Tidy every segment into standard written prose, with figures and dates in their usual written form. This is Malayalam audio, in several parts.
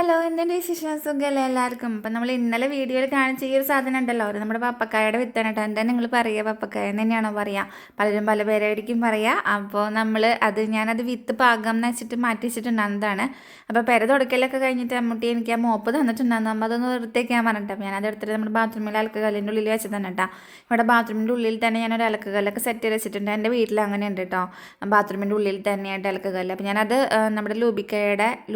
ഹലോ, എന്തുണ്ട് വിശേഷം? സുഖമല്ലേ എല്ലാവർക്കും? ഇപ്പം നമ്മൾ ഇന്നലെ വീഡിയോയിൽ കാണിച്ച ഈ ഒരു സാധനം ഉണ്ടല്ലോ, ഒരു നമ്മുടെ പപ്പക്കായുടെ വിത്താണ് കേട്ടോ. എന്താ നിങ്ങൾ പറയുക, പപ്പക്കായ എന്ന് തന്നെയാണോ പറയുക? പലരും പല പേരായിരിക്കും പറയുക. അപ്പോൾ ഞാനത് വിത്ത് പാകം എന്ന് വെച്ചിട്ട് മാറ്റി വെച്ചിട്ടുണ്ടാകുന്നതാണ്. അപ്പോൾ പെര തുടക്കലൊക്കെ കഴിഞ്ഞിട്ട് അമ്മൂട്ടി എനിക്ക് ആ മോപ്പ് തന്നിട്ടുണ്ടായിരുന്നു. അമ്മ അതൊന്ന് വൃത്തിയാക്കാൻ പറഞ്ഞിട്ട് അപ്പോൾ ഞാനത് എടുത്തിട്ട് നമ്മുടെ ബാത്റൂമിൽ അലക്കുകല്ലിൻ്റെ ഉള്ളിൽ വെച്ച് തന്നെ കേട്ടോ. ഇവിടെ ബാത്റൂമിൻ്റെ ഉള്ളിൽ തന്നെ ഞാനൊരു അലക്കുകല്ലൊക്കെ സെറ്റ് ചെയ്ത് വെച്ചിട്ടുണ്ട്. എൻ്റെ വീട്ടിൽ അങ്ങനെ ഉണ്ട് കേട്ടോ, ബാത്റൂമിൻ്റെ ഉള്ളിൽ തന്നെയായിട്ട് അലക്കുകല്ല്. അപ്പോൾ ഞാനത് നമ്മുടെ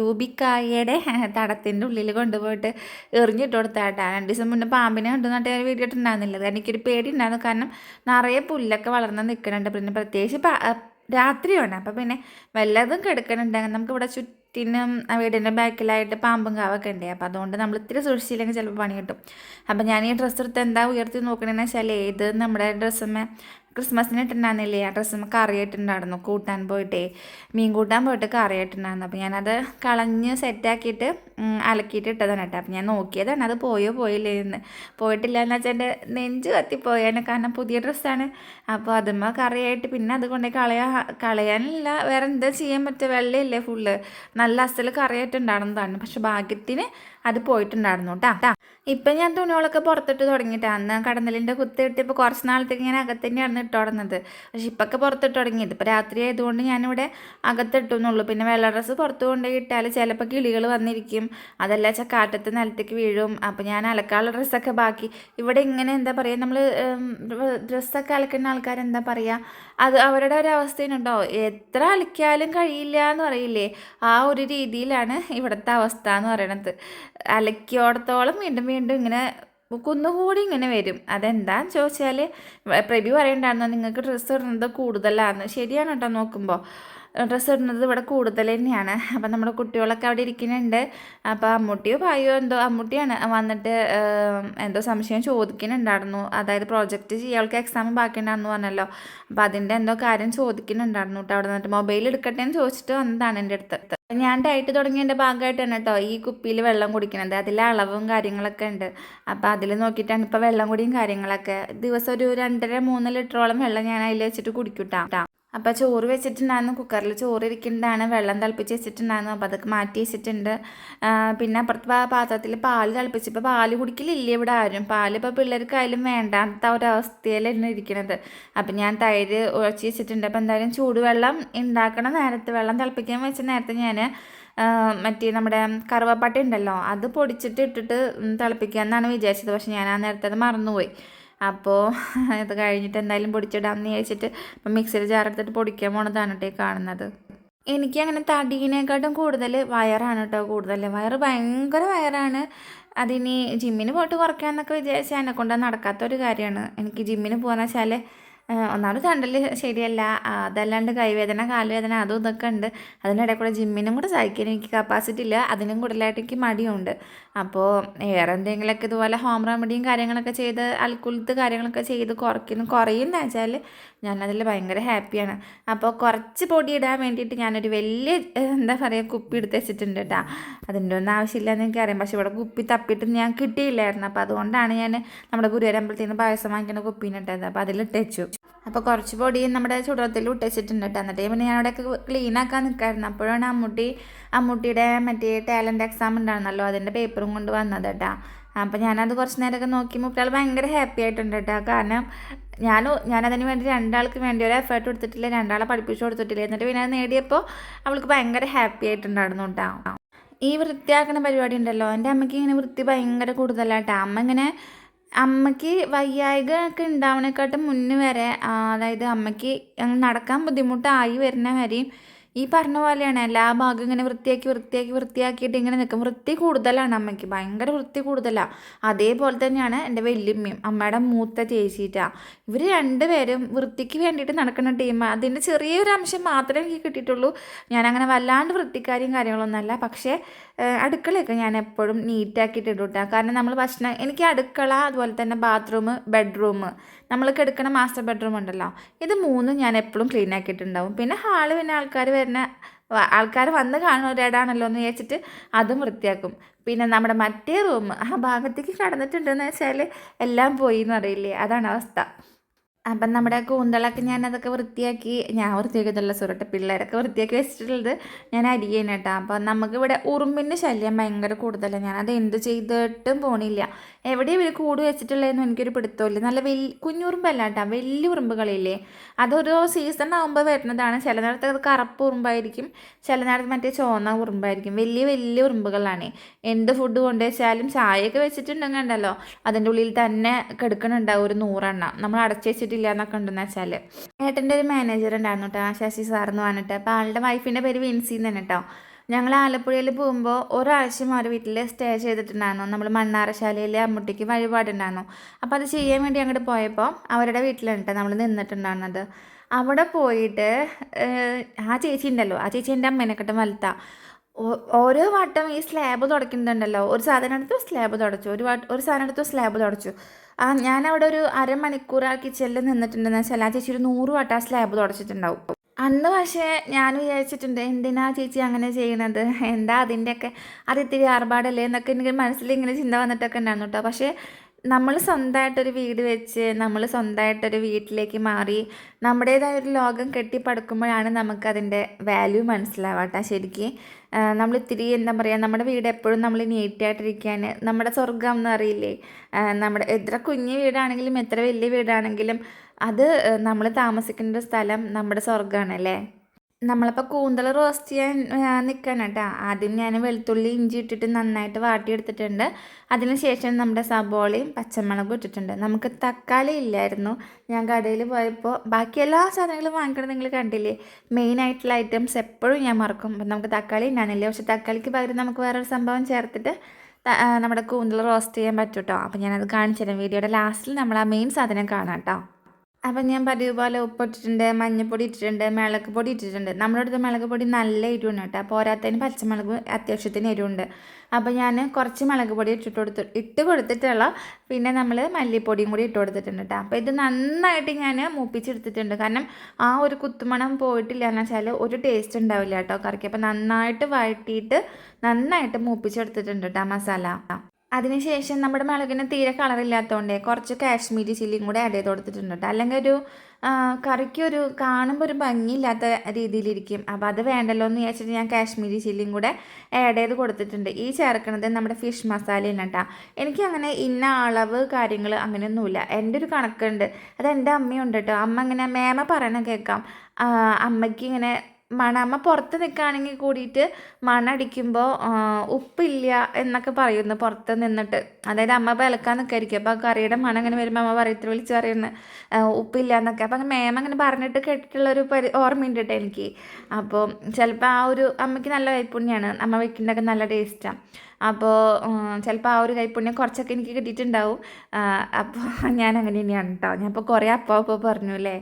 ലൂബിക്കായയുടെ തടത്തിൻ്റെ ഉള്ളിൽ കൊണ്ടുപോയിട്ട് എറിഞ്ഞിട്ട് കൊടുത്താട്ടാ. 2 ദിവസം മുന്നേ പാമ്പിനെ കണ്ടുന്നിട്ട് ഞാൻ വീഡിയോ ഇട്ടുണ്ടായിരുന്നില്ല. കാരണം എനിക്കൊരു പേടി ഉണ്ടായിരുന്നു. കാരണം നിറയെ പുല്ലൊക്കെ വളർന്ന് നിൽക്കുന്നുണ്ട്. പിന്നെ പ്രത്യേകിച്ച് രാത്രിയാണ്. അപ്പോൾ പിന്നെ വല്ലതും കിടക്കുന്നുണ്ടെങ്കിൽ നമുക്കിവിടെ ചുറ്റിനും വീടിൻ്റെ ബാക്കിലായിട്ട് പാമ്പും കാവൊക്കെ ഉണ്ട്. അപ്പോൾ അതുകൊണ്ട് നമ്മൾ ഇത്തിരി സൂക്ഷിച്ചില്ലെങ്കിൽ ചിലപ്പോൾ പണി കിട്ടും. അപ്പോൾ ഞാൻ ഈ ഡ്രസ്സ് എടുത്ത് എന്താ ഉയർത്തി നോക്കണമെന്ന് വെച്ചാൽ ഏത് നമ്മുടെ ഡ്രസ്സമ്മ ക്രിസ്മസിന് ഇട്ടുണ്ടായിരുന്നില്ലേ, ആ ഡ്രസ്സുമ്മ കറിയായിട്ടുണ്ടായിരുന്നു. കൂട്ടാൻ പോയിട്ടേ മീൻ കൂട്ടാൻ പോയിട്ട് കറിയായിട്ടുണ്ടായിരുന്നു. അപ്പോൾ ഞാനത് കളഞ്ഞ് സെറ്റാക്കിയിട്ട് അലക്കിയിട്ട് ഇട്ടതാണ് കേട്ടോ. അപ്പോൾ ഞാൻ നോക്കിയതാണ് അത് പോയില്ലേ എന്ന്. പോയിട്ടില്ല എന്ന് വെച്ചാൽ എൻ്റെ നെഞ്ച് കത്തിപ്പോയേനെ. കാരണം പുതിയ ഡ്രസ്സാണ്. അപ്പോൾ അതുമ്മ കറിയായിട്ട് പിന്നെ അതുകൊണ്ട് കളയാനില്ല, വേറെ എന്താ ചെയ്യാൻ പറ്റുക? വെള്ളയില്ലേ ഫുള്ള്, നല്ല അസൽ കറിയായിട്ടുണ്ടായിരുന്നതാണ്. പക്ഷെ ഭാഗ്യത്തിന് അത് പോയിട്ടുണ്ടായിരുന്നു കേട്ടോ. ഇപ്പം ഞാൻ തുണികളൊക്കെ പുറത്തിട്ട് തുടങ്ങിയിട്ടാണ്. അന്ന് കടന്നലിൻ്റെ കുത്ത് കിട്ടിയപ്പോൾ കുറച്ച് നാളത്തേക്ക് ഞാൻ അകത്ത് തന്നെയാണ് ഇട്ടുടന്നത്. പക്ഷെ ഇപ്പൊക്കെ പുറത്തിട്ട് തുടങ്ങിയത്. ഇപ്പോൾ രാത്രി ആയതുകൊണ്ട് ഞാനിവിടെ അകത്തിട്ടുന്നുള്ളൂ. പിന്നെ വെള്ള ഡ്രസ്സ് പുറത്ത് കൊണ്ടുപോയി ഇട്ടാൽ ചിലപ്പോൾ കിളികൾ വന്നിരിക്കും, അതല്ല കാറ്റത്ത് നിലത്തേക്ക് വീഴും. അപ്പോൾ ഞാൻ അലക്കാനുള്ള ഡ്രസ്സൊക്കെ ബാക്കി ഇവിടെ ഇങ്ങനെ എന്താ പറയുക, നമ്മൾ ഡ്രസ്സൊക്കെ അലക്കുന്ന ആൾക്കാരെന്താ പറയുക, അത് അവരുടെ ഒരു അവസ്ഥയുണ്ടോ, എത്ര അലക്കിയാലും കഴിയില്ല എന്ന് പറയില്ലേ, ആ ഒരു രീതിയിലാണ് ഇവിടുത്തെ അവസ്ഥ എന്ന് പറയണത്. അലക്കിയോടത്തോളം വീണ്ടും വീണ്ടും ഇങ്ങനെ കുന്നുകൂടി ഇങ്ങനെ വരും. അതെന്താന്ന് ചോദിച്ചാൽ പ്രഭി പറയണ്ടായിരുന്നു നിങ്ങൾക്ക് ഡ്രസ്സ് ഇടുന്നത് കൂടുതലാണെന്ന്. ശരിയാണ് കേട്ടോ, നോക്കുമ്പോൾ ഡ്രസ്സ് ഇടുന്നത് ഇവിടെ കൂടുതൽ തന്നെയാണ്. അപ്പം നമ്മുടെ കുട്ടികളൊക്കെ അവിടെ ഇരിക്കുന്നുണ്ട്. അപ്പോൾ അമ്മൂട്ടിയോ പായോ എന്തോ, അമ്മൂട്ടിയാണ് വന്നിട്ട് എന്തോ സംശയം ചോദിക്കുന്നുണ്ടായിരുന്നു. അതായത് പ്രോജക്റ്റ് ചെയ്യാൾക്ക് എക്സാം ബാക്കി ഉണ്ടായിരുന്നു പറഞ്ഞല്ലോ. അപ്പോൾ അതിൻ്റെ എന്തോ കാര്യം ചോദിക്കുന്നുണ്ടായിരുന്നു കേട്ടോ. അവിടെ നിന്നിട്ട് മൊബൈൽ എടുക്കട്ടെ എന്ന് ചോദിച്ചിട്ട് വന്നതാണ് എൻ്റെ അടുത്ത്. ഞാൻ ഡയറ്റ് തുടങ്ങിയതിൻ്റെ ഭാഗമായിട്ടാണ് കേട്ടോ ഈ കുപ്പിയിൽ വെള്ളം കുടിക്കുന്നത്. അതിൽ അളവും കാര്യങ്ങളൊക്കെ ഉണ്ട്. അപ്പോൾ അതിൽ നോക്കിയിട്ടാണ് ഇപ്പോൾ വെള്ളം കുടിയും കാര്യങ്ങളൊക്കെ. ദിവസം ഒരു 2.5-3 ലിറ്ററോളം വെള്ളം ഞാൻ അതിൽ വെച്ചിട്ട് കുടിക്കൂട്ടാ. അപ്പോൾ ചോറ് വെച്ചിട്ടുണ്ടായിരുന്നു, കുക്കറിൽ ചോറ് ഇരിക്കുന്നുണ്ടാണ്, വെള്ളം തിളപ്പിച്ച് വെച്ചിട്ടുണ്ടായിരുന്നു. അപ്പോൾ അതൊക്കെ മാറ്റി വെച്ചിട്ടുണ്ട്. പിന്നെ അപ്പുറത്ത് പാത്രത്തിൽ പാല് തിളപ്പിച്ചപ്പോൾ പാല് കുടിക്കലില്ല ഇവിടെ ആരും. പാല് ഇപ്പോൾ പിള്ളേർക്കായാലും വേണ്ടാത്ത ഒരവസ്ഥയിലാണ് ഇരിക്കുന്നത്. അപ്പം ഞാൻ തൈര് ഉഴച്ച് വെച്ചിട്ടുണ്ട്. അപ്പോൾ എന്തായാലും ചൂടുവെള്ളം ഉണ്ടാക്കണ നേരത്ത്, വെള്ളം തിളപ്പിക്കാൻ വെച്ച നേരത്തെ ഞാൻ മറ്റേ നമ്മുടെ കറുവപ്പട്ട ഉണ്ടല്ലോ അത് പൊടിച്ചിട്ട് ഇട്ടിട്ട് തിളപ്പിക്കുക എന്നാണ് വിചാരിച്ചത്. പക്ഷെ ഞാൻ ആ നേരത്തെ അത് മറന്നുപോയി. അപ്പോൾ ഇത് കഴിഞ്ഞിട്ട് എന്തായാലും പൊടിച്ചിടാമെന്ന് വിചാരിച്ചിട്ട് ഇപ്പം മിക്സിയിൽ ജാറെടുത്തിട്ട് പൊടിക്കാൻ പോണതാണ് കേട്ടോ കാണുന്നത്. എനിക്ക് അങ്ങനെ തടീനെക്കാട്ടും കൂടുതൽ വയറാണ് കേട്ടോ, കൂടുതൽ വയറ്, ഭയങ്കര വയറാണ്. അതിനി ജിമ്മിന് പോയിട്ട് കുറയ്ക്കാമെന്നൊക്കെ വിചാരിച്ചാൽ എന്നെക്കൊണ്ട് നടക്കാത്തൊരു കാര്യമാണ്. എനിക്ക് ജിമ്മിന് പോകുന്ന വെച്ചാൽ ഒന്നാമത് തണ്ടൽ ശരിയല്ല, അതല്ലാണ്ട് കൈവേദന കാലുവേദന അതും ഇതൊക്കെ ഉണ്ട്. അതിനിടയിൽ കൂടെ ജിമ്മിനും കൂടെ സഹിക്കാൻ എനിക്ക് കപ്പാസിറ്റി ഇല്ല. അതിനും കൂടുതലായിട്ട് എനിക്ക് മടിയുണ്ട്. അപ്പോൾ വേറെ എന്തെങ്കിലുമൊക്കെ ഇതുപോലെ ഹോം റെമഡിയും കാര്യങ്ങളൊക്കെ ചെയ്ത് അൽക്കുലത്ത് കാര്യങ്ങളൊക്കെ ചെയ്ത് കുറയുമെന്ന് വെച്ചാൽ ഞാനതിൽ ഭയങ്കര ഹാപ്പിയാണ്. അപ്പോൾ കുറച്ച് പൊടി ഇടാൻ വേണ്ടിയിട്ട് ഞാനൊരു വലിയ എന്താ പറയുക കുപ്പി എടുത്ത് വെച്ചിട്ടുണ്ട് കേട്ടോ. അതിൻ്റെ ഒന്നും ആവശ്യമില്ലെന്ന് എനിക്കറിയാം. പക്ഷെ ഇവിടെ കുപ്പി തപ്പിയിട്ട് ഞാൻ കിട്ടിയില്ലായിരുന്നു. അപ്പോൾ അതുകൊണ്ടാണ് ഞാൻ നമ്മുടെ ഗുരുവായൂരമ്പലത്തിൽ നിന്ന് പായസം വാങ്ങിക്കുന്ന കുപ്പീനെ ഇട്ടത്. അപ്പോൾ അതിലിട്ട് വെച്ചു. അപ്പോൾ കുറച്ച് പൊടി നമ്മുടെ ചുടത്തിൽ ഇട്ടുവെച്ചിട്ടുണ്ട് കേട്ടോ. എന്നിട്ട് പിന്നെ ഞാൻ അവിടെയൊക്കെ ക്ലീൻ ആക്കാൻ നിൽക്കായിരുന്നു. അപ്പോഴാണ് അമ്മൂട്ടിയുടെ മറ്റേ ടാലൻറ്റ് എക്സാം ഉണ്ടായിരുന്നല്ലോ, അതിൻ്റെ പേപ്പറും കൊണ്ട് വന്നത് കേട്ടോ. അപ്പോൾ ഞാനത് കുറച്ച് നേരമൊക്കെ നോക്കി. മുട്ടാൾ ഭയങ്കര ഹാപ്പി ആയിട്ടുണ്ട് കേട്ടോ. കാരണം ഞാനതിന് വേണ്ടി 2 ആൾക്ക് വേണ്ടി ഒരു എഫേർട്ട് കൊടുത്തിട്ടില്ല, 2 ആളെ പഠിപ്പിച്ചു കൊടുത്തിട്ടില്ല. എന്നിട്ട് പിന്നെ അത് നേടിയപ്പോൾ അവൾക്ക് ഭയങ്കര ഹാപ്പി ആയിട്ടുണ്ടായിരുന്നു കേട്ടോ. ഈ വൃത്തിയാക്കുന്ന പരിപാടി ഉണ്ടല്ലോ, എൻ്റെ അമ്മയ്ക്ക് ഇങ്ങനെ വൃത്തി ഭയങ്കര കൂടുതലാട്ടോ. അമ്മയ്ക്ക് വയ്യായിക ഒക്കെ ഉണ്ടാവണേക്കാട്ടും മുന്നേ വരെ, അതായത് അമ്മയ്ക്ക് നടക്കാൻ ബുദ്ധിമുട്ടായി വരുന്ന വരെയും ഈ പറഞ്ഞ പോലെയാണ് എല്ലാ ഭാഗവും ഇങ്ങനെ വൃത്തിയാക്കിയിട്ട് ഇങ്ങനെ നിൽക്കും. വൃത്തി കൂടുതലാണ് അമ്മയ്ക്ക്, ഭയങ്കര വൃത്തി കൂടുതലാണ്. അതേപോലെ തന്നെയാണ് എൻ്റെ വല്യമ്മയും, അമ്മയുടെ മൂത്ത ചേച്ചിയിട്ടാണ്. ഇവർ 2 പേരും വൃത്തിക്ക് വേണ്ടിയിട്ട് നടക്കുന്ന ടീമാണ്. അതിൻ്റെ ചെറിയൊരു അംശം മാത്രമേ എനിക്ക് കിട്ടിയിട്ടുള്ളൂ. ഞാനങ്ങനെ വല്ലാണ്ട് വൃത്തിക്കാരിയും കാര്യങ്ങളൊന്നുമല്ല. പക്ഷേ അടുക്കളയൊക്കെ ഞാൻ എപ്പോഴും നീറ്റാക്കിയിട്ട് ഇടൂട്ടാ. കാരണം നമ്മൾ ഭക്ഷണം, എനിക്ക് അടുക്കള, അതുപോലെ തന്നെ ബാത്റൂം, ബെഡ്റൂം, നമ്മൾ കിടക്കണ മാസ്റ്റർ ബെഡ്റൂം ഉണ്ടല്ലോ, ഇത് 3 ഞാൻ എപ്പോഴും ക്ലീൻ ആക്കിയിട്ടുണ്ടാവും. പിന്നെ ഹാള്, പിന്നെ ആൾക്കാർ വന്ന് കാണുന്നവരാണല്ലോ എന്ന് വിചാരിച്ചിട്ട് അതും വൃത്തിയാക്കും. പിന്നെ നമ്മുടെ മറ്റേ റൂം, ആ ഭാഗത്തേക്ക് കടന്നിട്ടുണ്ടെന്ന് വെച്ചാൽ എല്ലാം പോയി എന്ന് അറിയില്ലേ, അതാണ് അവസ്ഥ. അപ്പം നമ്മുടെ കൂന്തളൊക്കെ ഞാനതൊക്കെ വൃത്തിയാക്കി, ഞാൻ വൃത്തിയാക്കിയതല്ല സുരട്ടെ, പിള്ളേരൊക്കെ വൃത്തിയാക്കി വെച്ചിട്ടുള്ളത് ഞാൻ അരിയാണ് കേട്ടോ. അപ്പം നമുക്കിവിടെ ഉറുമ്പിൻ്റെ ശല്യം ഭയങ്കര കൂടുതലാണ്. ഞാനത് എന്ത് ചെയ്തിട്ടും പോണില്ല. എവിടെയും ഇവർ കൂട് വെച്ചിട്ടുള്ളതെന്നും എനിക്കൊരു പിടുത്തമില്ല. നല്ല കുഞ്ഞുറുമ്പല്ല കേട്ടോ, വലിയ ഉറുമ്പുകളില്ലേ, അതൊരു സീസൺ ആകുമ്പോൾ വരുന്നതാണ്. ചില നേരത്ത് അത് കറുപ്പ് ഉറുമ്പായിരിക്കും, ചില നേരത്ത് മറ്റേ ചുവന്ന ഉറുമ്പായിരിക്കും. വലിയ വലിയ ഉറുമ്പുകളാണ്. എന്ത് ഫുഡ് കൊണ്ടുവച്ചാലും ചായയൊക്കെ വെച്ചിട്ടുണ്ടെങ്കിൽ ഉണ്ടല്ലോ അതിൻ്റെ ഉള്ളിൽ തന്നെ കിടക്കണുണ്ടാവും ഒരു 100 എണ്ണം. നമ്മൾ അടച്ചു വെച്ചിട്ടില്ല എന്നൊക്കെ ഉണ്ടെന്ന് വെച്ചാൽ. ഏട്ടൻ്റെ ഒരു മാനേജർ ഉണ്ടായിരുന്നു കേട്ടോ, ശശി സാറെന്ന് പറഞ്ഞിട്ട്. അപ്പോൾ ആളുടെ വൈഫിൻ്റെ പേര് വിൻസി എന്ന് തന്നെ കേട്ടോ. ഞങ്ങൾ ആലപ്പുഴയിൽ പോകുമ്പോൾ ഒരാഴ്ച അവരുടെ വീട്ടിൽ സ്റ്റേ ചെയ്തിട്ടുണ്ടായിരുന്നു. നമ്മൾ മണ്ണാറശാലയിൽ അമ്മൂട്ടിക്ക് വഴിപാടുണ്ടായിരുന്നു. അപ്പോൾ അത് ചെയ്യാൻ വേണ്ടി അങ്ങോട്ട് പോയപ്പോൾ അവരുടെ വീട്ടിലാണ് കേട്ടോ നമ്മൾ നിന്നിട്ടുണ്ടായിരുന്നത്. അവിടെ പോയിട്ട് ആ ചേച്ചി ഉണ്ടല്ലോ, ആ ചേച്ചി എൻ്റെ അമ്മേനെക്കെട്ടും വലുത്താ. ഓരോ വട്ടം ഈ സ്ലാബ് തുടയ്ക്കുന്നുണ്ടല്ലോ, ഒരു സാധനം എടുത്തു സ്ലാബ് തുടച്ചു, ഒരു സാധനം എടുത്തു സ്ലാബ് തുടച്ചു. ഞാനവിടെ ഒരു അരമണിക്കൂർ ആ കിച്ചണിൽ നിന്നിട്ടുണ്ടെന്ന് വെച്ചാൽ ആ ചേച്ചി ഒരു 100 വട്ടം ആ സ്ലാബ് തുടച്ചിട്ടുണ്ടാവും. അന്ന് പക്ഷേ ഞാൻ വിചാരിച്ചിട്ടുണ്ട്, എന്തിനാ ചേച്ചി അങ്ങനെ ചെയ്യണത്, എന്താ അതിൻ്റെയൊക്കെ അത് ഇത്തിരി ആർഭാടല്ലേ എന്നൊക്കെ എനിക്ക് മനസ്സിൽ ഇങ്ങനെ ചിന്ത വന്നിട്ടൊക്കെ ഉണ്ടായിരുന്നു കേട്ടോ. പക്ഷേ നമ്മൾ സ്വന്തമായിട്ടൊരു വീട് വെച്ച് നമ്മൾ സ്വന്തമായിട്ടൊരു വീട്ടിലേക്ക് മാറി നമ്മുടേതായൊരു ലോകം കെട്ടിപ്പടുക്കുമ്പോഴാണ് നമുക്കതിൻ്റെ വാല്യൂ മനസ്സിലാവാട്ടോ ശരിക്കും. നമ്മളിത്തിരി എന്താ പറയുക, നമ്മുടെ വീട് എപ്പോഴും നമ്മൾ നീറ്റായിട്ടിരിക്കാൻ നമ്മുടെ സ്വർഗം എന്ന് അറിയില്ലേ. നമ്മുടെ എത്ര കുഞ്ഞു വീടാണെങ്കിലും എത്ര വലിയ വീടാണെങ്കിലും അത് നമ്മൾ താമസിക്കുന്ന സ്ഥലം നമ്മുടെ സ്വർഗ്ഗമാണല്ലേ. നമ്മളപ്പോൾ കൂന്തൽ റോസ്റ്റ് ചെയ്യാൻ നിൽക്കണം കേട്ടോ. ആദ്യം ഞാൻ വെളുത്തുള്ളി ഇഞ്ചി ഇട്ടിട്ട് നന്നായിട്ട് വാട്ടിയെടുത്തിട്ടുണ്ട്. അതിന് ശേഷം നമ്മുടെ സബോളയും പച്ചമുളകും ഇട്ടിട്ടുണ്ട്. നമുക്ക് തക്കാളി ഇല്ലായിരുന്നു. ഞാൻ കടയിൽ പോയപ്പോൾ ബാക്കി എല്ലാ സാധനങ്ങളും വാങ്ങിക്കണം, നിങ്ങൾ കണ്ടില്ലേ. മെയിനായിട്ടുള്ള ഐറ്റംസ് എപ്പോഴും ഞാൻ മറക്കും. അപ്പം നമുക്ക് തക്കാളി ഉണ്ടാകുന്നില്ല, പക്ഷെ തക്കാളിക്ക് പകരം നമുക്ക് വേറൊരു സംഭവം ചേർത്തിട്ട് നമ്മുടെ കൂന്തൽ റോസ്റ്റ് ചെയ്യാൻ പറ്റും കേട്ടോ. അപ്പം ഞാനത് കാണിച്ചു തരാം. വീഡിയോയുടെ ലാസ്റ്റിൽ നമ്മൾ ആ മെയിൻ സാധനം കാണാം കേട്ടോ. അപ്പം ഞാൻ പതിവ് പോലെ ഉപ്പിട്ടിട്ടുണ്ട്, മഞ്ഞൾപ്പൊടി ഇട്ടിട്ടുണ്ട്, മുളക് പൊടി ഇട്ടിട്ടുണ്ട്. നമ്മളടുത്ത് മുളക് പൊടി നല്ല എരിവുണ്ട് കേട്ടോ, പോരാത്തതിന് പച്ചമുളക് അത്യാവശ്യത്തിന് എരിവുണ്ട്. അപ്പോൾ ഞാൻ കുറച്ച് മുളക് പൊടി ഇട്ട് കൊടുത്തിട്ടുള്ള പിന്നെ നമ്മൾ മല്ലിപ്പൊടിയും കൂടി ഇട്ട് കൊടുത്തിട്ടുണ്ട് കേട്ടോ. അപ്പോൾ ഇത് നന്നായിട്ട് ഞാൻ മൂപ്പിച്ചെടുത്തിട്ടുണ്ട്. കാരണം ആ ഒരു കുത്തുമണം പോയിട്ടില്ല എന്ന് വെച്ചാൽ ഒരു ടേസ്റ്റ് ഉണ്ടാവില്ല കേട്ടോ കറിക്ക്. അപ്പോൾ നന്നായിട്ട് വഴറ്റിയിട്ട് നന്നായിട്ട് മൂപ്പിച്ചെടുത്തിട്ടുണ്ട് കേട്ടോ മസാല. അതിനുശേഷം നമ്മുടെ മുളകിന് തീരെ കളറില്ലാത്തതുകൊണ്ട് കുറച്ച് കാശ്മീരി ചില്ലിയും കൂടെ ആഡ് ചെയ്ത് കൊടുത്തിട്ടുണ്ട് കേട്ടോ. അല്ലെങ്കിൽ ഒരു കറിക്കൊരു കാണുമ്പോൾ ഒരു ഭംഗിയില്ലാത്ത രീതിയിലിരിക്കും. അപ്പോൾ അത് വേണ്ടല്ലോ എന്ന് വിചാരിച്ചിട്ട് ഞാൻ കാശ്മീരി ചില്ലിയും കൂടെ ആഡ് ചെയ്ത് കൊടുത്തിട്ടുണ്ട്. ഈ ചേർക്കുന്നത് നമ്മുടെ ഫിഷ് മസാലയാണ് കേട്ടോ. എനിക്കങ്ങനെ ഇന്ന അളവ് കാര്യങ്ങൾ അങ്ങനെയൊന്നുമില്ല, എൻ്റെ ഒരു കണക്കുണ്ട്. അത് എൻ്റെ അമ്മയുണ്ട് കേട്ടോ. അമ്മ ഇങ്ങനെ മേമ പറയണ കേൾക്കാം, അമ്മയ്ക്ക് ഇങ്ങനെ അമ്മ പുറത്ത് നിൽക്കുകയാണെങ്കിൽ കൂടിയിട്ട് മണടിക്കുമ്പോൾ ഉപ്പില്ല എന്നൊക്കെ പറയുന്നു പുറത്ത് നിന്നിട്ട്. അതായത് അമ്മ വിലക്കാൻ നിൽക്കായിരിക്കും. അപ്പോൾ ആ കറിയുടെ മണം അങ്ങനെ വരുമ്പോൾ അമ്മ പറയത്തിൽ വിളിച്ച് പറയുന്നത് ഉപ്പില്ല എന്നൊക്കെ. അപ്പോൾ അങ്ങനെ മേമ അങ്ങനെ പറഞ്ഞിട്ട് കേട്ടിട്ടുള്ളൊരു ഓർമ്മയുണ്ട് കേട്ടോ എനിക്ക്. അപ്പോൾ ചിലപ്പോൾ ആ ഒരു അമ്മയ്ക്ക് നല്ല കൈപ്പുണ്യമാണ്, അമ്മ വെക്കുന്നതൊക്കെ നല്ല ടേസ്റ്റാണ്. അപ്പോൾ ചിലപ്പോൾ ആ ഒരു കൈപ്പുണ്യം കുറച്ചൊക്കെ എനിക്ക് കിട്ടിയിട്ടുണ്ടാവും. അപ്പോൾ ഞാൻ അങ്ങനെ തന്നെയാണ് കേട്ടോ. ഞാൻ ഇപ്പോൾ കുറേ അപ്പോൾ പറഞ്ഞു അല്ലേ.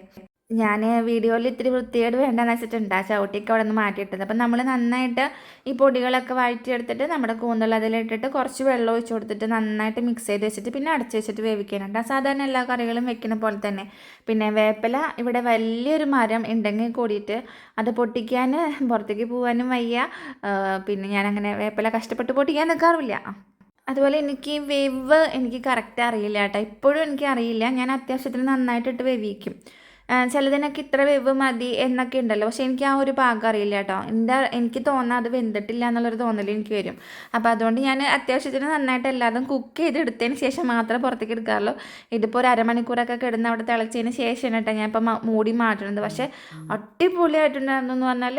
ഞാൻ വീഡിയോയിൽ ഇത്തിരി വൃത്തികേട് വേണ്ടെന്ന് വെച്ചിട്ടുണ്ട് ആ ചവിട്ടിയൊക്കെ അവിടെ നിന്ന് മാറ്റിയിട്ടത്. അപ്പം നമ്മൾ നന്നായിട്ട് ഈ പൊടികളൊക്കെ വഴറ്റിയെടുത്തിട്ട് നമ്മുടെ കൂന്തൽ അതിലിട്ടിട്ട് കുറച്ച് വെള്ളം ഒഴിച്ച് കൊടുത്തിട്ട് നന്നായിട്ട് മിക്സ് ചെയ്ത് വെച്ചിട്ട് പിന്നെ അടച്ച് വെച്ചിട്ട് വേവിക്കാനുണ്ട്. സാധാരണ എല്ലാ കറികളും വെക്കുന്ന പോലെ തന്നെ. പിന്നെ വേപ്പില ഇവിടെ വലിയൊരു മരം ഉണ്ടെങ്കിൽ കൂടിയിട്ട് അത് പൊട്ടിക്കാൻ പുറത്തേക്ക് പോകാനും വയ്യ. പിന്നെ ഞാനങ്ങനെ വേപ്പില കഷ്ടപ്പെട്ട് പൊട്ടിക്കാൻ നിൽക്കാറില്ല. അതുപോലെ എനിക്ക് വേവ് എനിക്ക് കറക്റ്റ് അറിയില്ല കേട്ടോ, ഇപ്പോഴും എനിക്ക് അറിയില്ല. ഞാൻ അത്യാവശ്യത്തിന് നന്നായിട്ടിട്ട് വേവിക്കും. ചിലതിനൊക്കെ ഇത്ര വേവ് മതി എന്നൊക്കെ ഉണ്ടല്ലോ, പക്ഷേ എനിക്ക് ആ ഒരു പാകം അറിയില്ല കേട്ടോ. എനിക്ക് തോന്നാം അത് വെന്തിട്ടില്ല എന്നുള്ളൊരു തോന്നൽ എനിക്ക് വരും. അപ്പോൾ അതുകൊണ്ട് ഞാൻ അത്യാവശ്യത്തിന് നന്നായിട്ട് എല്ലാതും കുക്ക് ചെയ്തെടുത്തതിന് ശേഷം മാത്രമേ പുറത്തേക്ക് എടുക്കാറുള്ളൂ. ഇതിപ്പോൾ ഒരു അരമണിക്കൂറൊക്കെ കിടന്ന് അവിടെ തിളച്ചതിന് ശേഷമാണ് കേട്ടോ ഞാൻ ഇപ്പോൾ മൂടി മാറ്റുന്നത്. പക്ഷേ അടിപൊളിയായിട്ടുണ്ടായിരുന്നു എന്ന് പറഞ്ഞാൽ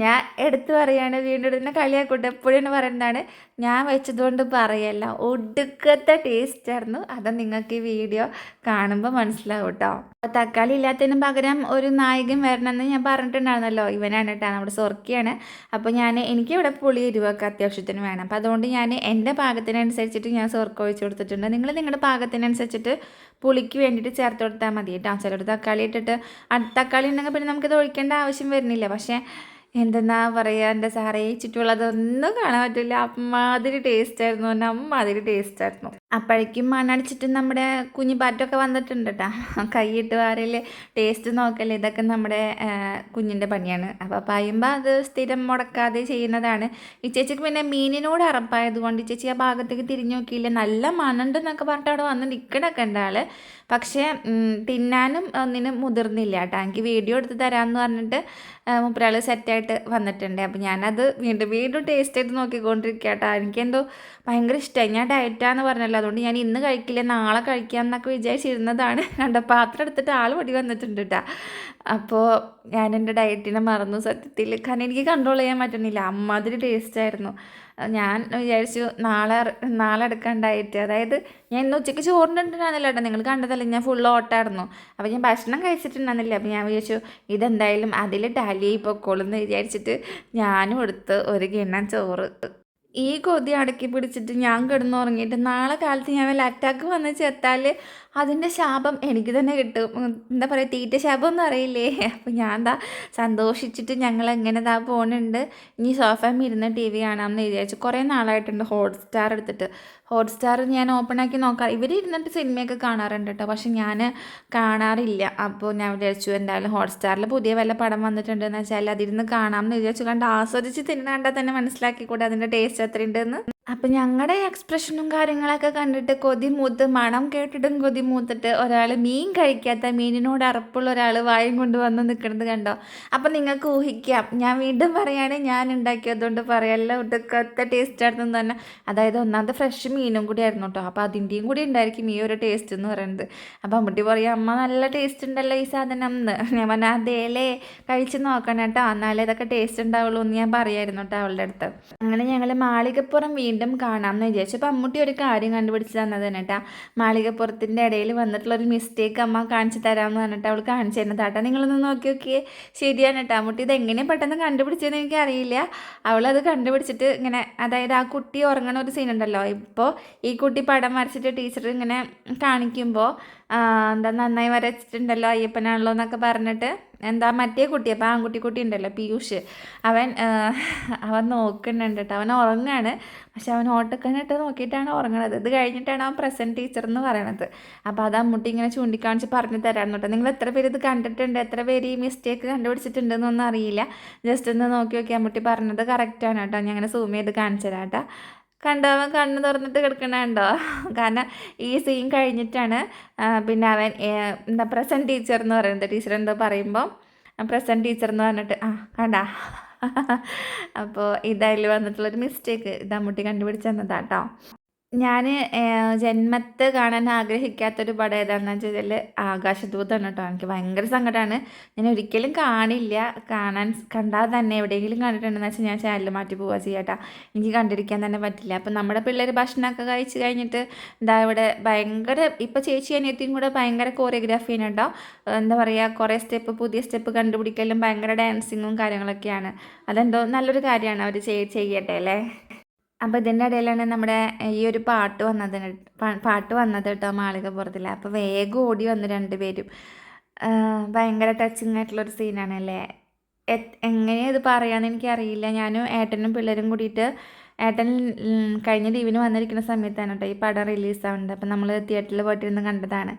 ഞാൻ എടുത്ത് പറയുകയാണ്, വീണ്ടും ഇതിനെ കളിയാക്കൂട്ടെ എപ്പോഴും പറയുന്നതാണ്, ഞാൻ വെച്ചതുകൊണ്ട് പറയല്ല, ഒടുക്കത്തെ ടേസ്റ്റായിരുന്നു. അത് നിങ്ങൾക്ക് ഈ വീഡിയോ കാണുമ്പോൾ മനസ്സിലാവും കേട്ടോ. അപ്പോൾ തക്കാളി ഇല്ലാത്തതിന് പകരം ഒരു നായകൻ വരണമെന്ന് ഞാൻ പറഞ്ഞിട്ടുണ്ടായിരുന്നല്ലോ, ഇവനാണ് കേട്ടോ, നമ്മുടെ സൊർക്കിയാണ്. അപ്പോൾ എനിക്കിവിടെ പുളി എരിവൊക്കെ അത്യാവശ്യത്തിന് വേണം. അപ്പോൾ അതുകൊണ്ട് ഞാൻ എൻ്റെ പാകത്തിനനുസരിച്ചിട്ട് ഞാൻ സൊർക്ക് ഒഴിച്ച് കൊടുത്തിട്ടുണ്ട്. നിങ്ങൾ നിങ്ങളുടെ പാകത്തിനനുസരിച്ചിട്ട് പുളിക്ക് വേണ്ടിയിട്ട് ചേർത്ത് കൊടുത്താൽ മതി കേട്ടോ. ചിലർ തക്കാളി ഇട്ടിട്ട് തക്കാളി ഉണ്ടെങ്കിൽ പിന്നെ നമുക്കിത് ഒഴിക്കേണ്ട ആവശ്യം വരുന്നില്ല. പക്ഷേ എന്തെന്നാ പറയുക എൻ്റെ സാറേ ചുറ്റുമുള്ളതൊന്നും കാണാൻ പറ്റില്ല. അമ്മാതിരി ടേസ്റ്റായിരുന്നു, പറഞ്ഞാൽ അമ്മാതിരി ടേസ്റ്റായിരുന്നു. അപ്പോഴേക്കും മണടിച്ചിട്ട് നമ്മുടെ കുഞ്ഞു പാറ്റൊക്കെ വന്നിട്ടുണ്ട് കേട്ടോ. കൈയിട്ട് വാരൽ ടേസ്റ്റ് നോക്കൽ ഇതൊക്കെ നമ്മുടെ കുഞ്ഞിൻ്റെ പണിയാണ്. അപ്പോൾ പറയുമ്പോൾ അത് സ്ഥിരം മുടക്കാതെ ചെയ്യുന്നതാണ്. ഈ ചേച്ചിക്ക് പിന്നെ മീനിനോട് അറപ്പായതുകൊണ്ട് ഈ ചേച്ചി ആ ഭാഗത്തേക്ക് തിരിഞ്ഞു നോക്കിയില്ല. നല്ല മണുണ്ടെന്നൊക്കെ പറഞ്ഞിട്ട് അവിടെ വന്ന് നിൽക്കണൊക്കെ ഉണ്ട് ആൾ. പക്ഷേ തിന്നാനും ഒന്നിനും മുതിർന്നില്ല കേട്ടോ. എനിക്ക് വീഡിയോ എടുത്ത് തരാമെന്ന് പറഞ്ഞിട്ട് മൂപ്പരാൾ സെറ്റായിട്ട് വന്നിട്ടുണ്ട്. അപ്പോൾ ഞാനത് വീണ്ടും വീണ്ടും ടേസ്റ്റ് ചെയ്ത് നോക്കിക്കൊണ്ടിരിക്കുക കേട്ടോ. എനിക്കെന്തോ ഭയങ്കര ഇഷ്ടമായി. ഞാൻ ഡയറ്റാന്ന് പറഞ്ഞല്ലോ, അതുകൊണ്ട് ഞാൻ ഇന്ന് കഴിക്കില്ല നാളെ കഴിക്കാമെന്നൊക്കെ വിചാരിച്ചിരുന്നതാണ്. കണ്ട പാത്രം എടുത്തിട്ട് ആൾ ഓടി വന്നിട്ടുണ്ട് കേട്ടോ. അപ്പോൾ ഞാൻ എൻ്റെ ഡയറ്റിനെ മറന്നു സത്യത്തിൽ. കാരണം എനിക്ക് കൺട്രോൾ ചെയ്യാൻ പറ്റുന്നില്ല, അമ്മാതിരി ടേസ്റ്റായിരുന്നു. ഞാൻ വിചാരിച്ചു നാളെ എടുക്കാൻ ഡയറ്റ്. അതായത് ഞാൻ ഇന്ന് ഉച്ചയ്ക്ക് ചോറിനിട്ടുണ്ടായിരുന്നില്ല കേട്ടോ, നിങ്ങൾ കണ്ടതല്ലേ, ഞാൻ ഫുൾ ഓട്ടായിരുന്നു. അപ്പോൾ ഞാൻ ഭക്ഷണം കഴിച്ചിട്ടുണ്ടായിരുന്നില്ല. അപ്പോൾ ഞാൻ വിചാരിച്ചു ഇതെന്തായാലും അതിൽ ടാലി പൊക്കോളും എന്ന് വിചാരിച്ചിട്ട് ഞാനും എടുത്ത് ഒരു കിണ്ണം ചോറ്. ഈ കൊതി അടക്കി പിടിച്ചിട്ട് ഞാൻ കിടന്നുറങ്ങിയിട്ട് നാളെ കാലത്ത് ഞാൻ വല്ല അറ്റാക്ക് വന്ന് ചെത്താൽ അതിൻ്റെ ശാപം എനിക്ക് തന്നെ കിട്ടും. എന്താ പറയുക, തീറ്റ ശാപം ഒന്നും അറിയില്ലേ. അപ്പോൾ ഞാൻ എന്താ സന്തോഷിച്ചിട്ട് ഞങ്ങൾ എങ്ങനെ ഇതാ പോകുന്നുണ്ട്. ഇനി സോഫയിൽ ഇരുന്ന് ടി വി കാണാമെന്ന് വിചാരിച്ചു. കുറേ നാളായിട്ടുണ്ട് ഹോട്ട്സ്റ്റാർ എടുത്തിട്ട്. ഹോട്ട്സ്റ്റാർ ഞാൻ ഓപ്പണാക്കി നോക്കാം. ഇവർ ഇരുന്നിട്ട് സിനിമയൊക്കെ കാണാറുണ്ട് കേട്ടോ, പക്ഷെ ഞാൻ കാണാറില്ല. അപ്പോൾ ഞാൻ വിചാരിച്ചു എന്തായാലും ഹോട്ട്സ്റ്റാറിൽ പുതിയ വല്ല പടം വന്നിട്ടുണ്ടെന്ന് വെച്ചാൽ അതിരുന്ന് കാണാമെന്ന് വിചാരിച്ചു. കണ്ട് ആസ്വദിച്ച് തിന്നാണ്ടാൽ തന്നെ മനസ്സിലാക്കിക്കൂടെ അതിൻ്റെ ടേസ്റ്റ് എത്രയുണ്ടെന്ന്. അപ്പം ഞങ്ങളുടെ എക്സ്പ്രഷനും കാര്യങ്ങളൊക്കെ കണ്ടിട്ട് കൊതി മൂത്ത്, മണം കേട്ടിട്ടും കൊതി മൂത്തിട്ട് ഒരാൾ മീൻ കഴിക്കാത്ത, മീനിനോട് അറപ്പുള്ള ഒരാൾ വായും കൊണ്ട് വന്ന് നിൽക്കുന്നത് കണ്ടോ. അപ്പം നിങ്ങൾക്ക് ഊഹിക്കാം. ഞാൻ വീണ്ടും പറയുകയാണ്, ഞാൻ ഉണ്ടാക്കിയതുകൊണ്ട് പറയാമല്ലോ, ഇതൊക്കെ ടേസ്റ്റായിരുന്നു തന്നെ. അതായത് ഒന്നാമത്തെ ഫ്രഷ് മീനും കൂടി ആയിരുന്നു കേട്ടോ. അപ്പോൾ അതിൻ്റെയും കൂടി ഉണ്ടായിരിക്കും ഈ ഒരു ടേസ്റ്റ് എന്ന് പറയുന്നത്. അപ്പോൾ അമ്മൂട്ടി പറയാം, അമ്മ നല്ല ടേസ്റ്റ് ഉണ്ടല്ലോ ഈ സാധനം എന്ന്. ഞാൻ പറഞ്ഞാൽ അതേലേ കഴിച്ച് നോക്കണം കേട്ടോ, എന്നാലേ ഇതൊക്കെ ടേസ്റ്റ് ഉണ്ടാവുള്ളൂ എന്ന് ഞാൻ പറയായിരുന്നു കേട്ടോ അവളുടെ അടുത്ത്. അങ്ങനെ ഞങ്ങൾ മാളികപ്പുറം വീണ്ടും കാണാമെന്ന് വിചാരിച്ചു. അപ്പോൾ അമ്മൂട്ടി ഒരു കാര്യം കണ്ടുപിടിച്ച് തന്നത് തന്നെ കേട്ടോ. മാളികപ്പുറത്തിൻ്റെ ഇടയിൽ വന്നിട്ടുള്ളൊരു മിസ്റ്റേക്ക് അമ്മ കാണിച്ച് തരാമെന്ന് പറഞ്ഞിട്ട് അവൾ കാണിച്ചു തരുന്നതാട്ടോ. നിങ്ങളൊന്ന് നോക്കി നോക്കിയേ, ശരിയാണ് കേട്ടോ. അമ്മൂട്ടി ഇത് എങ്ങനെ പെട്ടെന്ന് കണ്ടുപിടിച്ചതെന്ന് എനിക്കറിയില്ല. അവളത് കണ്ടുപിടിച്ചിട്ട് ഇങ്ങനെ, അതായത് ആ കുട്ടി ഉറങ്ങണ ഒരു സീനുണ്ടല്ലോ, ഇപ്പോൾ ഈ കുട്ടി പടം വരച്ചിട്ട് ടീച്ചർ ഇങ്ങനെ കാണിക്കുമ്പോൾ എന്താ നന്നായി വരച്ചിട്ടുണ്ടല്ലോ അയ്യപ്പനാണല്ലോ എന്നൊക്കെ പറഞ്ഞിട്ട്, എന്താ മറ്റേ കുട്ടി, അപ്പോൾ ആൺകുട്ടി ഉണ്ടല്ലോ പീയൂഷ്, അവൻ നോക്കുന്നുണ്ട് കേട്ടോ. അവൻ ഉറങ്ങാണ്, പക്ഷെ അവൻ ഓട്ടക്കണ്ണിട്ട് നോക്കിയിട്ടാണ് ഉറങ്ങണത്. ഇത് കഴിഞ്ഞിട്ടാണ് അവൻ പ്രസൻറ്റ് ടീച്ചർ എന്ന് പറയണത്. അപ്പോൾ അത് അമ്മൂട്ടി ഇങ്ങനെ ചൂണ്ടിക്കാണിച്ച് പറഞ്ഞു തരാൻ കേട്ടോ. നിങ്ങൾ എത്ര പേര് ഇത് കണ്ടിട്ടുണ്ട്, എത്ര പേര് ഈ മിസ്റ്റേക്ക് കണ്ടുപിടിച്ചിട്ടുണ്ടെന്നൊന്നും അറിയില്ല. ജസ്റ്റ് ഒന്ന് നോക്കി അമ്മൂട്ടി പറഞ്ഞത് കറക്റ്റാണ് കേട്ടോ. ഞാൻ അങ്ങനെ സൂം ചെയ്ത് കാണിച്ചു തരാം കേട്ടോ. കണ്ടോ, അവൻ കണ്ണ് തുറന്നിട്ട് കിടക്കണുണ്ടോ? കാരണം ഈ സീൻ കഴിഞ്ഞിട്ടാണ് പിന്നെ അവൻ എന്താ പ്രസൻറ്റ് ടീച്ചർ എന്ന് പറയുന്നത്. ടീച്ചർ എന്തോ പറയുമ്പോൾ പ്രസൻറ്റ് ടീച്ചർ എന്ന് പറഞ്ഞിട്ട് കണ്ടാ. അപ്പോൾ ഇതായാലും വന്നിട്ടുള്ളൊരു മിസ്റ്റേക്ക് ഇത് അമ്മൂട്ടി കണ്ടുപിടിച്ച് തന്നതാട്ടോ. ഞാൻ ജന്മത്ത് കാണാൻ ആഗ്രഹിക്കാത്തൊരു പടം ഏതാണെന്ന് വെച്ചാൽ ആകാശദൂതാണ് കേട്ടോ. എനിക്ക് ഭയങ്കര സങ്കടമാണ്. ഞാൻ ഒരിക്കലും കാണില്ല. കണ്ടാൽ തന്നെ എവിടെയെങ്കിലും കണ്ടിട്ടുണ്ടെന്ന് വെച്ചാൽ ഞാൻ ചാനൽ മാറ്റി പോവുക ചെയ്യാട്ടോ. എനിക്ക് കണ്ടിരിക്കാൻ തന്നെ പറ്റില്ല. അപ്പം നമ്മുടെ പിള്ളേർ ഭക്ഷണമൊക്കെ കഴിച്ച് കഴിഞ്ഞിട്ട് എന്താ ഇവിടെ ഭയങ്കര, ഇപ്പോൾ ചേച്ചി അനിയത്തിയും കൂടെ ഭയങ്കര കോറിയോഗ്രാഫിയാണ് കേട്ടോ. എന്താ പറയുക, കുറേ പുതിയ സ്റ്റെപ്പ് കണ്ടുപിടിക്കലും ഭയങ്കര ഡാൻസിങ്ങും കാര്യങ്ങളൊക്കെയാണ്. അതെന്തോ നല്ലൊരു കാര്യമാണ് അവർ ചെയ്യട്ടെ അല്ലേ. അപ്പോൾ ഇതിൻ്റെ ഇടയിലാണ് നമ്മുടെ ഈ ഒരു പാട്ട് വന്നത് കേട്ടോ മാളികപ്പുറത്തിൽ. അപ്പോൾ വേഗം ഓടി വന്നു രണ്ടുപേരും. ഭയങ്കര ടച്ചിങ് ആയിട്ടുള്ളൊരു സീനാണല്ലേ. എങ്ങനെയാണ് ഇത് പറയാമെന്ന് എനിക്കറിയില്ല. ഞാനും ഏട്ടനും പിള്ളേരും കൂടിയിട്ട്, ഏട്ടൻ കഴിഞ്ഞ ലീവിന് വന്നിരിക്കുന്ന സമയത്താണ് കേട്ടോ ഈ പടം റിലീസാവുന്നത്. അപ്പോൾ നമ്മൾ തിയേറ്ററിൽ പോയിട്ടിരുന്ന് കണ്ടതാണ്.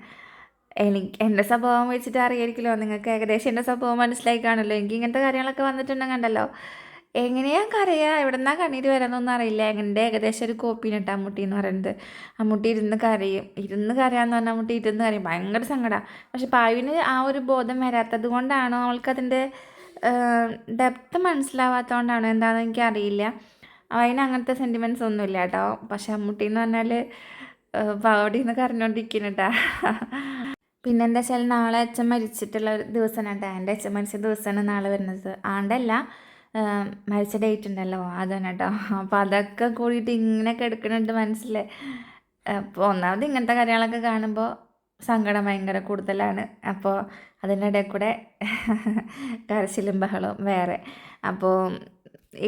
എൻ്റെ സ്വഭാവം വെച്ചിട്ട് അറിയായിരിക്കുമല്ലോ നിങ്ങൾക്ക്, ഏകദേശം എൻ്റെ സ്വഭാവം മനസ്സിലായി കാണുമല്ലോ. എനിക്ക് ഇങ്ങനത്തെ കാര്യങ്ങളൊക്കെ വന്നിട്ടുണ്ടെങ്കിൽ കണ്ടല്ലോ, എങ്ങനെയാ കരയുക, എവിടെന്നാ കണ്ണീര് വരാമെന്നൊന്നും അറിയില്ല. എൻ്റെ ഏകദേശം ഒരു കോപ്പീന് കേട്ടോ അമ്മൂട്ടി എന്ന് പറയുന്നത്. അമ്മൂട്ടി ഇരുന്ന് കരയാന്ന് പറഞ്ഞാൽ അമ്മൂട്ടി ഇരുന്ന് കരയും, ഭയങ്കര സങ്കടമാണ്. പക്ഷെ പായുവിന് ആ ഒരു ബോധം വരാത്തത് കൊണ്ടാണോ, അവൾക്കതിൻ്റെ ഡെപ്ത് മനസ്സിലാവാത്തതുകൊണ്ടാണോ എന്താണെന്ന് എനിക്കറിയില്ല. അതിന് അങ്ങനത്തെ സെൻറ്റിമെൻറ്റ്സ് ഒന്നുമില്ല കേട്ടോ. പക്ഷെ അമ്മൂട്ടി എന്ന് പറഞ്ഞാൽ പാവടി നിന്ന് കരഞ്ഞോണ്ടിരിക്കുന്നു കേട്ടോ. പിന്നെന്താ വെച്ചാൽ നാളെ അച്ഛൻ മരിച്ചിട്ടുള്ള ഒരു ദിവസമാണ് കേട്ടോ. എൻ്റെ അച്ഛൻ മരിച്ച ദിവസമാണ് നാളെ വരുന്നത്. ആണ്ടല്ല, മരിച്ച ഡേറ്റ് ഉണ്ടല്ലോ അതാണ് കേട്ടോ. അപ്പോൾ അതൊക്കെ കൂടിയിട്ട് ഇങ്ങനെയൊക്കെ എടുക്കുന്നുണ്ട് മനസ്സിൽ. അപ്പോൾ ഒന്നാമത് ഇങ്ങനത്തെ കാര്യങ്ങളൊക്കെ കാണുമ്പോൾ സങ്കടം ഭയങ്കര കൂടുതലാണ്. അപ്പോൾ അതിൻ്റെ ഇടയിൽ കൂടെ കരച്ചിലും ബഹളവും വേറെ. അപ്പോൾ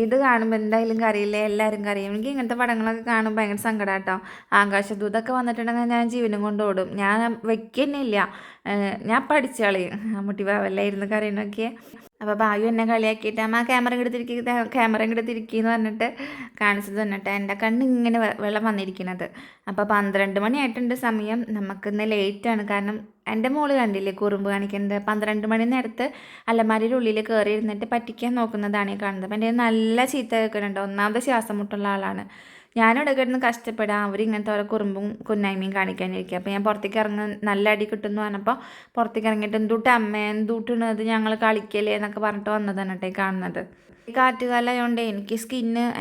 ഇത് കാണുമ്പോൾ എന്തായാലും കരയില്ലേ, എല്ലാവരും കരയും. എനിക്ക് ഇങ്ങനത്തെ പടങ്ങളൊക്കെ കാണുമ്പോൾ ഭയങ്കര സങ്കടം കേട്ടോ. ആകാശദൂതൊക്കെ വന്നിട്ടുണ്ടെങ്കിൽ ഞാൻ ജീവനും കൊണ്ട് ഓടും. ഞാൻ വെക്കുന്നില്ല, ഞാൻ പഠിച്ചു കളയും. മമ്മൂട്ടി ബാവല്ലായിരുന്നു കരയണൊക്കെ. അപ്പോൾ ബായു എന്നെ കളിയാക്കിയിട്ട് അമ്മ ക്യാമറ ഇങ്ങോട്ട് തിരിക്കുക എന്ന് പറഞ്ഞിട്ട് കാണിച്ചത് തന്നിട്ട് എൻ്റെ കണ്ണ് ഇങ്ങനെ വെള്ളം വന്നിരിക്കുന്നത്. അപ്പോൾ 12 മണിയായിട്ടുണ്ട് സമയം. നമുക്കിന്ന് ലേറ്റാണ്. കാരണം എൻ്റെ മോള് കണ്ടില്ലേ കുറുമ്പ് കാണിക്കുന്നത്. 12 മണി നേരത്ത് അലമാരിയുടെ ഉള്ളിൽ കയറി ഇരുന്നിട്ട് പറ്റിക്കാൻ നോക്കുന്നതാണ് ഈ കാണുന്നത്. അപ്പം എൻ്റെ നല്ല ചീത്ത കേൾക്കുന്നുണ്ട്. ഒന്നാമത് ശ്വാസം മുട്ടുള്ള ആളാണ്. ഞാനിവിടെ കിടന്ന് കഷ്ടപ്പെടാം, അവരിങ്ങനത്തെ ഓരോ കുറുമ്പും കുന്നായ്മയും കാണിക്കാനിരിക്കുക. അപ്പോൾ ഞാൻ പുറത്തേക്ക് ഇറങ്ങി നല്ല അടി കിട്ടുമെന്ന് പറഞ്ഞപ്പോൾ പുറത്തേക്ക് ഇറങ്ങിയിട്ട് എന്തുട്ട് അമ്മ എന്തുട്ടണത് ഞങ്ങൾ കളിക്കല്ലേ എന്നൊക്കെ പറഞ്ഞിട്ട് വന്നതാണ് കേട്ടോ ഈ കാണുന്നത്. ഈ കാറ്റുകാലമായതുകൊണ്ട്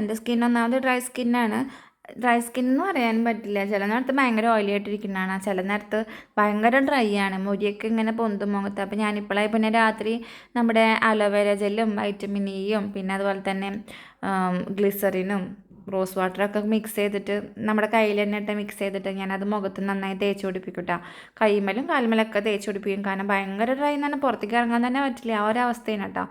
എൻ്റെ സ്കിൻ ഒന്നാമത് ഡ്രൈ സ്കിൻ എന്ന് പറയാനും പറ്റില്ല. ചില നേരത്ത് ഭയങ്കര ഓയിലി ആയിട്ടിരിക്കുന്നതാണ്, ചില നേരത്ത് ഭയങ്കര ഡ്രൈ ആണ്, മുടിയൊക്കെ ഇങ്ങനെ പൊന്തും മുഖത്ത്. അപ്പോൾ ഞാനിപ്പോഴായി പിന്നെ രാത്രി നമ്മുടെ അലോവേര ജെല്ലും വൈറ്റമിൻ ഇയും പിന്നെ അതുപോലെ തന്നെ ഗ്ലിസറിനും റോസ് വാട്ടറൊക്കെ മിക്സ് ചെയ്തിട്ട് നമ്മുടെ കയ്യിൽ തന്നെ ഇട്ട് മിക്സ് ചെയ്തിട്ട് ഞാനത് മുഖത്ത് നന്നായി തേച്ച് പിടിപ്പിക്കും കേട്ടോ. കൈമേലും കാൽമേലൊക്കെ തേച്ച് പിടിപ്പിക്കും. കാരണം ഭയങ്കര ഡ്രൈ എന്ന് പറഞ്ഞാൽ പുറത്തേക്ക് ഇറങ്ങാൻ തന്നെ പറ്റില്ല, ആ ഒരു അവസ്ഥയാണ് കേട്ടോ.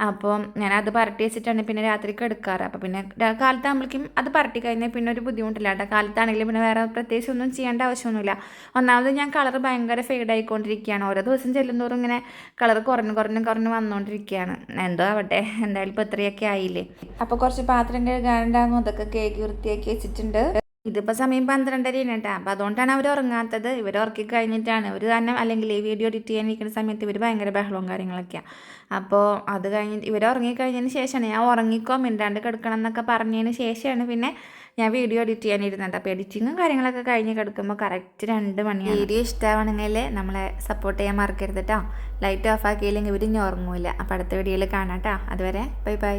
അപ്പോൾ ഞാനത് പരട്ടി വെച്ചിട്ടാണ് പിന്നെ രാത്രിക്ക് എടുക്കാറ്. അപ്പോൾ പിന്നെ കാലത്താകുമ്പോഴേക്കും അത് പരട്ടി കഴിഞ്ഞാൽ പിന്നെ ഒരു ബുദ്ധിമുട്ടില്ല കേട്ടോ. കാലത്താണെങ്കിലും പിന്നെ വേറെ പ്രത്യേകിച്ച് ഒന്നും ചെയ്യേണ്ട ആവശ്യമൊന്നുമില്ല. ഒന്നാമത് ഞാൻ കളർ ഭയങ്കര ഫെയ്ഡായിക്കൊണ്ടിരിക്കുകയാണ്. ഓരോ ദിവസം ചെല്ലുന്തോറും ഇങ്ങനെ കളർ കുറഞ്ഞ് വന്നുകൊണ്ടിരിക്കുകയാണ്. എന്തോ ആവട്ടെ, എന്തായാലും ഇപ്പോൾ ഇത്രയൊക്കെ ആയില്ലേ. അപ്പോൾ കുറച്ച് പാത്രം കഴുകാനുണ്ടാകുന്നു, അതൊക്കെ കേക്ക് വൃത്തിയാക്കി വെച്ചിട്ടുണ്ട്. ഇതിപ്പോൾ സമയം 12:30 കേട്ടോ. അപ്പോൾ അതുകൊണ്ടാണ് അവർ ഉറങ്ങാത്തത്. ഇവർ ഉറക്കി കഴിഞ്ഞിട്ടാണ് ഇവർ തന്നെ, അല്ലെങ്കിൽ ഈ വീഡിയോ എഡിറ്റ് ചെയ്യാനിരിക്കുന്ന സമയത്ത് ഇവർ ഭയങ്കര ബഹളവും കാര്യങ്ങളൊക്കെയാണ്. അപ്പോൾ അത് കഴിഞ്ഞിട്ട് ഇവർ ഉറങ്ങിക്കഴിഞ്ഞതിന് ശേഷമാണ് ഞാൻ ഉറങ്ങിക്കോ മിണ്ടാണ്ട് കിടക്കണം എന്നൊക്കെ പറഞ്ഞതിന് ശേഷമാണ് പിന്നെ ഞാൻ വീഡിയോ എഡിറ്റ് ചെയ്യാനിരുന്നുണ്ട്. അപ്പോൾ എഡിറ്റിങ്ങും കാര്യങ്ങളൊക്കെ കഴിഞ്ഞ് കിടക്കുമ്പോൾ കറക്റ്റ് 2 മണിയാണ്. വീഡിയോ ഇഷ്ടമാണെങ്കിൽ നമ്മളെ സപ്പോർട്ട് ചെയ്യാൻ മറക്കരുത് കേട്ടോ. ലൈറ്റ് ഓഫ് ആക്കിയില്ലെങ്കിൽ ഇവർ ഇനി ഉറങ്ങൂല. അപ്പോൾ അടുത്ത വീഡിയോയിൽ കാണാം കേട്ടോ. അതുവരെ ബൈ ബൈ.